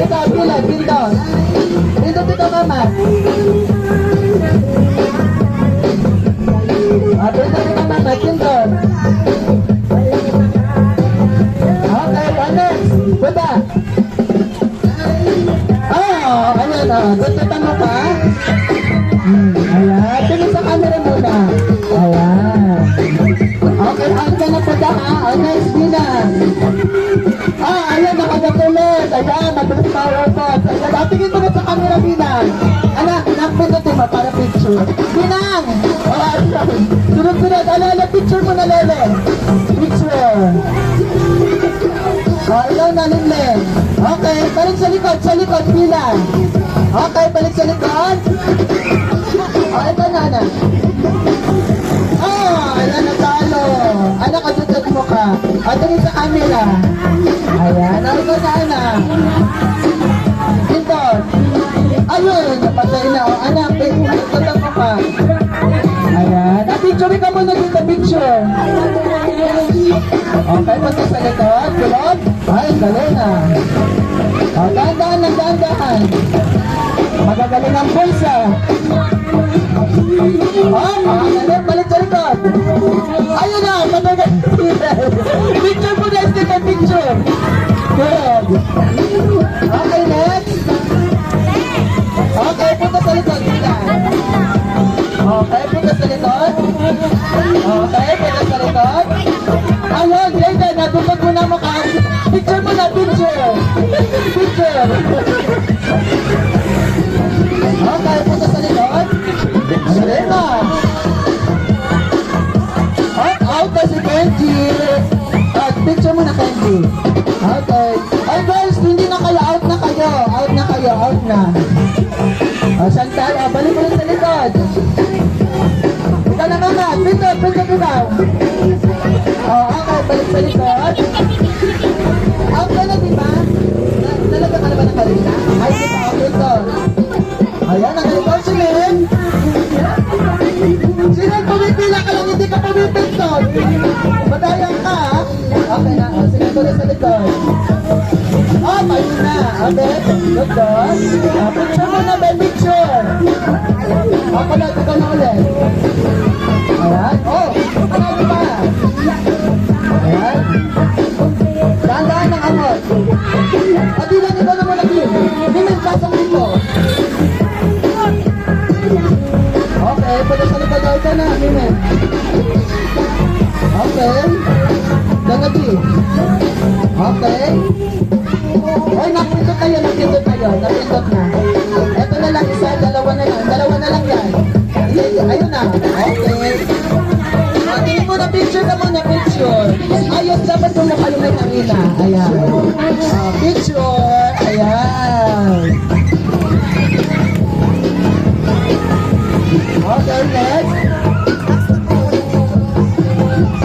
Ikaw, bilang, pindot. Pindot ito, mama. Pindot ito, mama, pindot. Okay, next. Baba. Ayan, tututan mo pa. Ayan, tingin sa camera muna. Ayan. Okay, ang ka na po ha. Next, bilang. Ayan, nakagapulit. Ayan, mabilis power thoughts. Ayan, tingin mo na sa camera, bilang. Anak, pindutin mo para picture. Bilang! Sunod-sunod. Alala, picture mo na, Lele. Picture. Ilaw na, Linlen. Okay, balik sa likod, bilang. Okay, balik sa likod. Ito na, anak. Ayan, natalo. Anak, katutot mo ka. Tingin sa camera. Ayan, ito na, anak. Ito. Ayun, napatay na. Anak, katutot mo ka. Ayan, picture ka muna dito, picture. Okay, punta sa likod. Kulot. Ay, galing na. Dahan-dahan. Magagaling ang pulsa. Magaling, balik sa likod. Ayun na, magaling. Picture po guys, dito, picture. Good. Okay, next. Okay, punta sa likod. Okay, punta sa likod. Okay, punta sa likod. Ayun, Grayden, natupag mo na mukha. Picture mo na, picture. Picture. Okay, punta sa likod. Ayun na. Out na si Kenji. Picture mo na, Kenji. Okay. Ay, girls, hindi na kayo. Out na kayo. Out na. Chantal, balik mo lang sa likod. Ikaw na, mama. Pindot. Okay, balik sa likod. Out ka na, diba? Nalaga ka na ba ng kalita? Ay, diba? Okay, ito. Ayan, ang likod, Silen. Silen, pumipila ka lang, hindi ka pumipindot. Madayang ka, ha? Okay na, Silen, tuloy sa likod. Ayun na. Okay, good dog. Picture mo na, may picture. Ako na, ito na ulit. Ayan, panalo pa. Ayan. Dahan-dahan ng amot. Pati lang ito naman natin. Hindi may pasang dito. Okay, pwede sa likod daw ito na, Mimen. Okay. Dangati. Okay. Oy, napindot tayo. Napindot na. Ito na lang, isa, dalawa na lang yan. Ayun na. Okay. Tingin mo na picture ka muna, picture. Ayos, dapat kung kayo may kanina. Ayan. Picture.